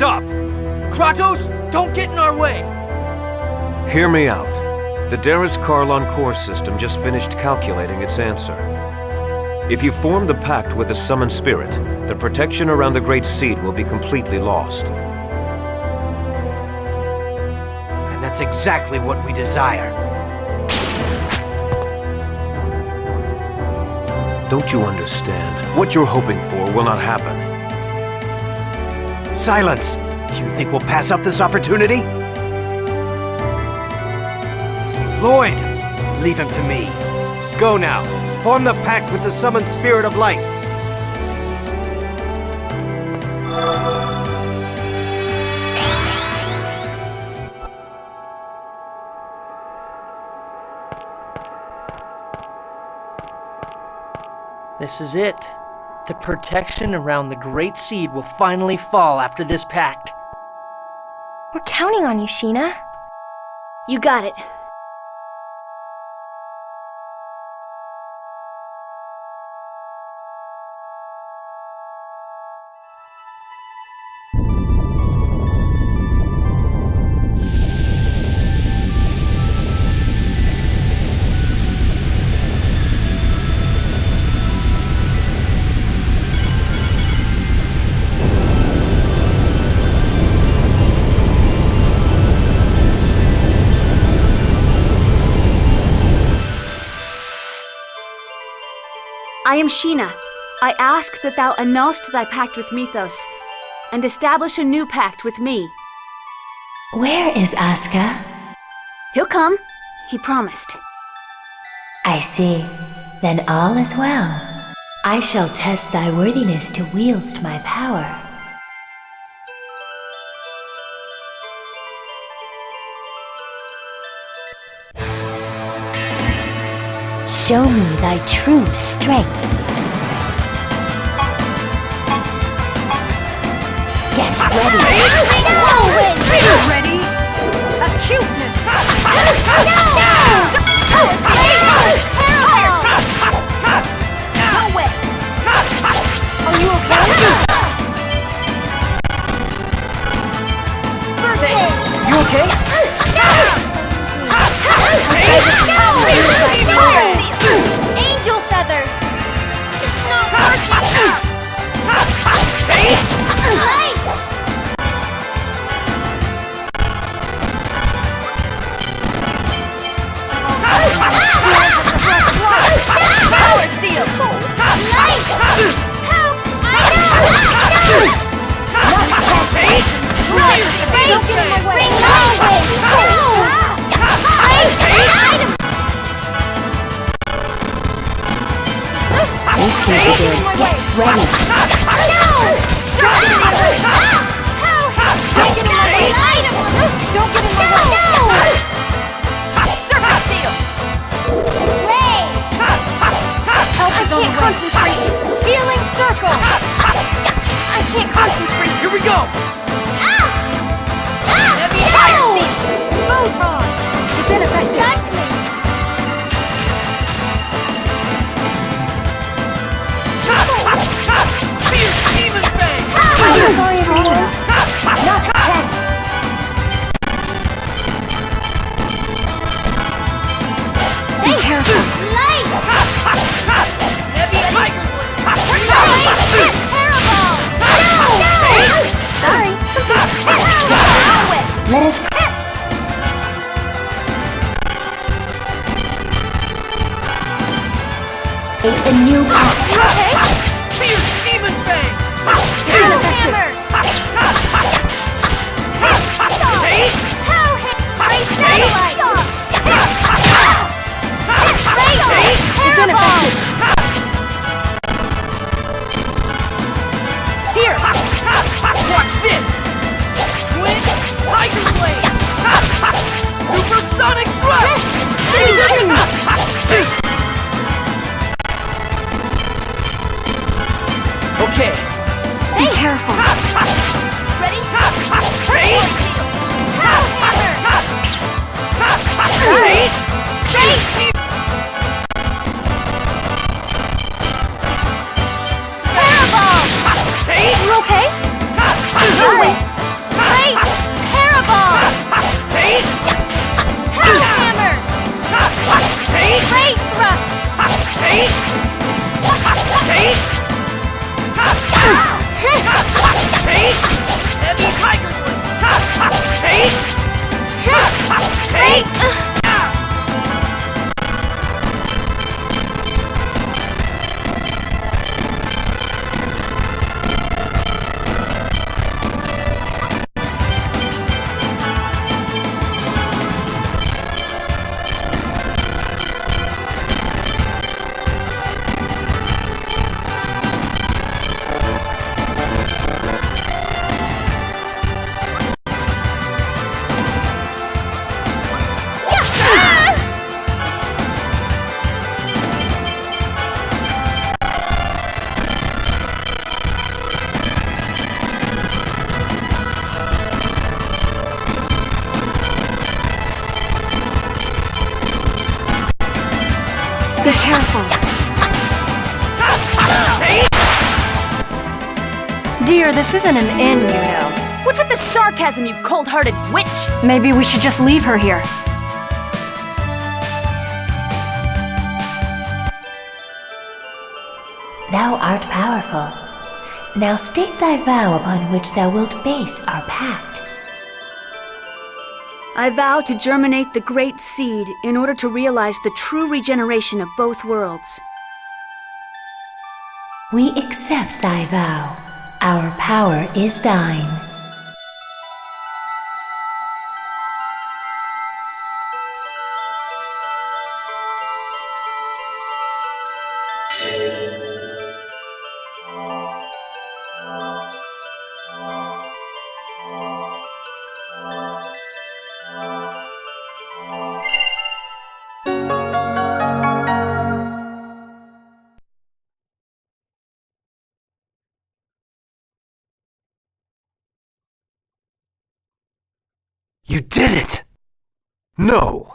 Stop! Kratos, don't get in our way! Hear me out. The Darius Karlon core system just finished calculating its answer. If you form the pact with a summoned spirit, the protection around the Great Seed will be completely lost. And that's exactly what we desire. Don't you understand? What you're hoping for will not happen. Silence! Do you think we'll pass up this opportunity? Lloyd, leave him to me. Go now. Form the pact with the summoned spirit of light. This is it. The protection around the Great Seed will finally fall after this pact. We're counting on you, Sheena. You got it. I am Sheena. I ask that thou annulst thy pact with Mythos, and establish a new pact with me. Where is Asuka? He'll come. He promised. I see. Then all is well. I shall test thy worthiness to wield my power. Show me thy true strength. Get ready. Whirlwind! Are ready? Acuteness! No way! Are you okay? Thanks. You okay? Angel feathers! It's not working! Light! Power seal! Light! Help! I know! Don't get in my way! This can be good. Get ready. Don't get in my way! Serpent seal! Ray! Help is on the way! Concentrate! Healing circle! I can't concentrate! Here we go! Heavy fire seal! Photon! It's ineffective! Touch me! Demon Fang! Sorry, everyone. Not a chance. Be careful! Light! Heavy Tiger Blade! It's terrible! No! Sorry. Let us. It's a new path. You okay? Fierce Demon Fang! Hell hammer! Hell ray satellite! Ray terrible! Here! Watch this! Twin Tiger Blade! Supersonic Thrust! careful. Dear, this isn't an inn, you know. What's with the sarcasm, you cold-hearted witch? Maybe we should just leave her here. Thou art powerful. Now state thy vow upon which thou wilt base our pact. I vow to germinate the great seed in order to realize the true regeneration of both worlds. We accept thy vow. Our power is thine. You did it! No!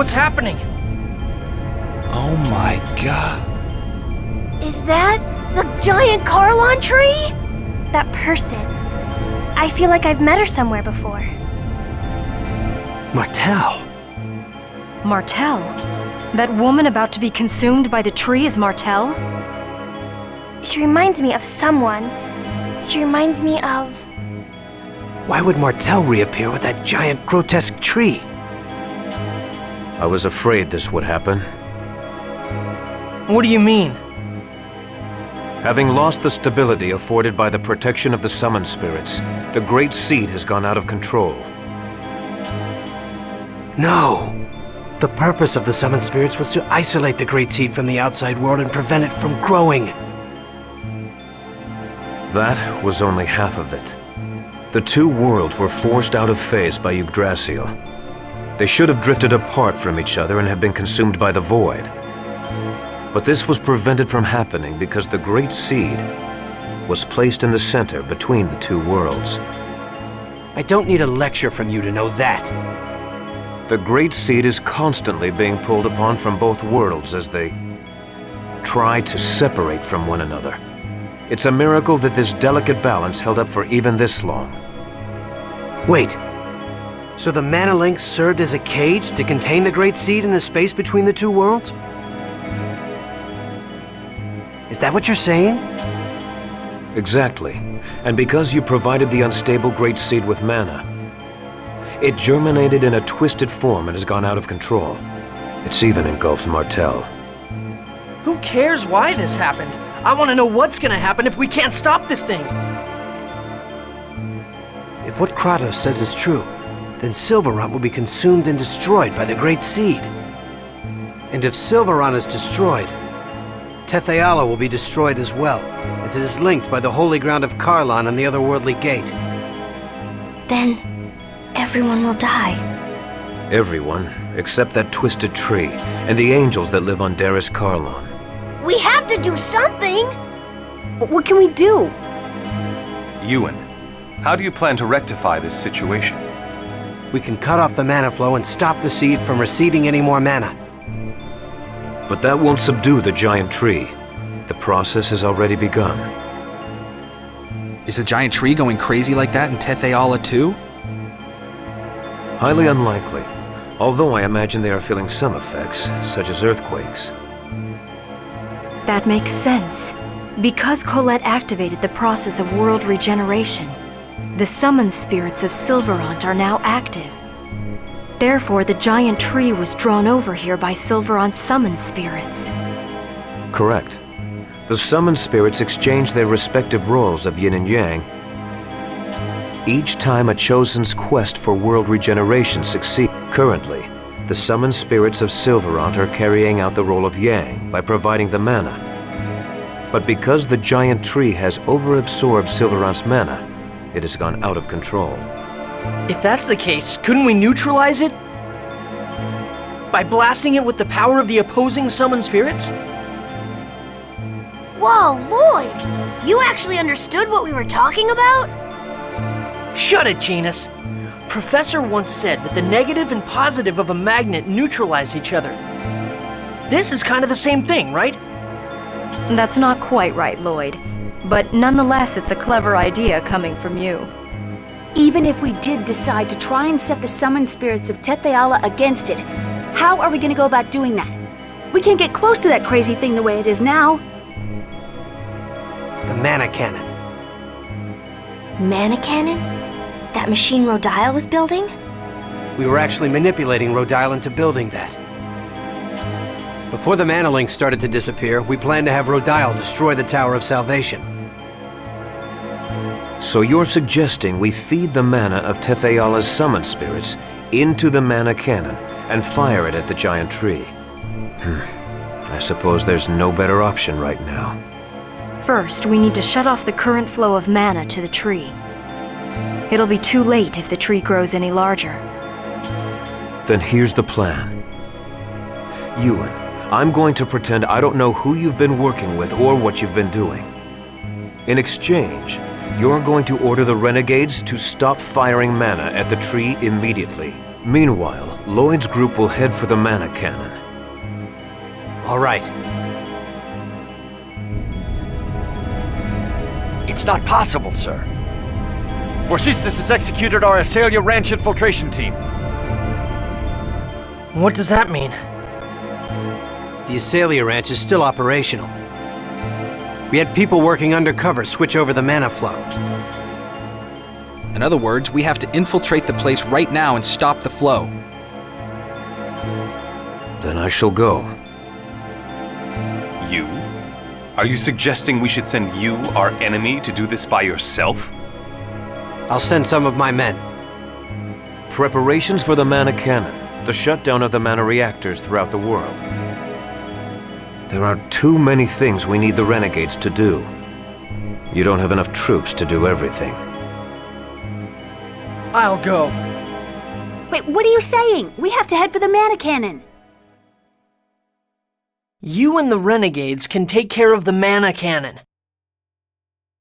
What's happening? Oh my god. Is that the giant Carlon tree? That person. I feel like I've met her somewhere before. Martel. Martel? That woman about to be consumed by the tree is Martel? She reminds me of someone. She reminds me of... Why would Martel reappear with that giant, grotesque tree? I was afraid this would happen. What do you mean? Having lost the stability afforded by the protection of the summoned spirits, the Great Seed has gone out of control. No! The purpose of the summoned spirits was to isolate the Great Seed from the outside world and prevent it from growing. That was only half of it. The two worlds were forced out of phase by Yggdrasil. They should have drifted apart from each other and have been consumed by the void. But this was prevented from happening because the Great Seed was placed in the center between the two worlds. I don't need a lecture from you to know that. The Great Seed is constantly being pulled upon from both worlds as they try to separate from one another. It's a miracle that this delicate balance held up for even this long. Wait. So the Mana Link served as a cage to contain the Great Seed in the space between the two worlds? Is that what you're saying? Exactly. And because you provided the unstable Great Seed with mana, it germinated in a twisted form and has gone out of control. It's even engulfed Martel. Who cares why this happened? I want to know what's gonna happen if we can't stop this thing. If what Kratos says is true, then Silverant will be consumed and destroyed by the Great Seed. And if Silverant is destroyed, Tetheala will be destroyed as well, as it is linked by the holy ground of Karlon and the otherworldly gate. Then, everyone will die. Everyone, except that twisted tree and the angels that live on Daris Karlon. We have to do something! What can we do? Ewan, how do you plan to rectify this situation? We can cut off the mana flow and stop the seed from receiving any more mana. But that won't subdue the giant tree. The process has already begun. Is the giant tree going crazy like that in Tetheala too? Highly unlikely, although I imagine they are feeling some effects, such as earthquakes. That makes sense. Because Colette activated the process of world regeneration, the summoned spirits of Silverant are now active. Therefore, the giant tree was drawn over here by Silverant's summoned spirits. Correct. The summoned spirits exchange their respective roles of yin and yang. Each time a chosen's quest for world regeneration succeeds. Currently, the summoned spirits of Silverant are carrying out the role of yang by providing the mana. But because the giant tree has overabsorbed Silverant's mana, it has gone out of control. If that's the case, couldn't we neutralize it? By blasting it with the power of the opposing summoned spirits? Whoa, Lloyd! You actually understood what we were talking about? Shut it, Janus! Professor once said that the negative and positive of a magnet neutralize each other. This is kind of the same thing, right? That's not quite right, Lloyd. But nonetheless, it's a clever idea coming from you. Even if we did decide to try and set the summoned spirits of Tetheala against it, how are we going to go about doing that? We can't get close to that crazy thing the way it is now. The mana cannon. Mana cannon? That machine Rodile was building? We were actually manipulating Rodile into building that. Before the mana links started to disappear, we planned to have Rodile destroy the Tower of Salvation. So you're suggesting we feed the mana of Tetheala's summoned spirits into the mana cannon and fire it at the giant tree. I suppose there's no better option right now. First, we need to shut off the current flow of mana to the tree. It'll be too late if the tree grows any larger. Then here's the plan. Ewan, I'm going to pretend I don't know who you've been working with or what you've been doing. In exchange, you're going to order the renegades to stop firing mana at the tree immediately. Meanwhile, Lloyd's group will head for the mana cannon. All right. It's not possible, sir. Vorsistis has executed our Asalia Ranch infiltration team. What does that mean? The Asalia Ranch is still operational. We had people working undercover switch over the mana flow. In other words, we have to infiltrate the place right now and stop the flow. Then I shall go. You? Are you suggesting we should send you, our enemy, to do this by yourself? I'll send some of my men. Preparations for the mana cannon, the shutdown of the mana reactors throughout the world. There are too many things we need the renegades to do. You don't have enough troops to do everything. I'll go. Wait, what are you saying? We have to head for the mana cannon. You and the renegades can take care of the mana cannon.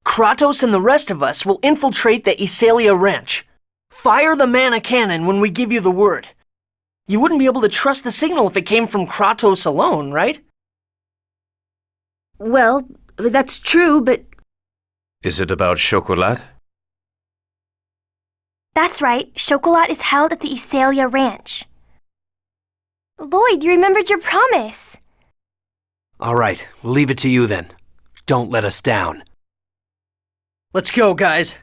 Kratos and the rest of us will infiltrate the Asalia Ranch. Fire the mana cannon when we give you the word. You wouldn't be able to trust the signal if it came from Kratos alone, right? Well, that's true, but... Is it about Chocolat? That's right. Chocolat is held at the Asalia Ranch. Lloyd, you remembered your promise. All right, we'll leave it to you then. Don't let us down. Let's go, guys.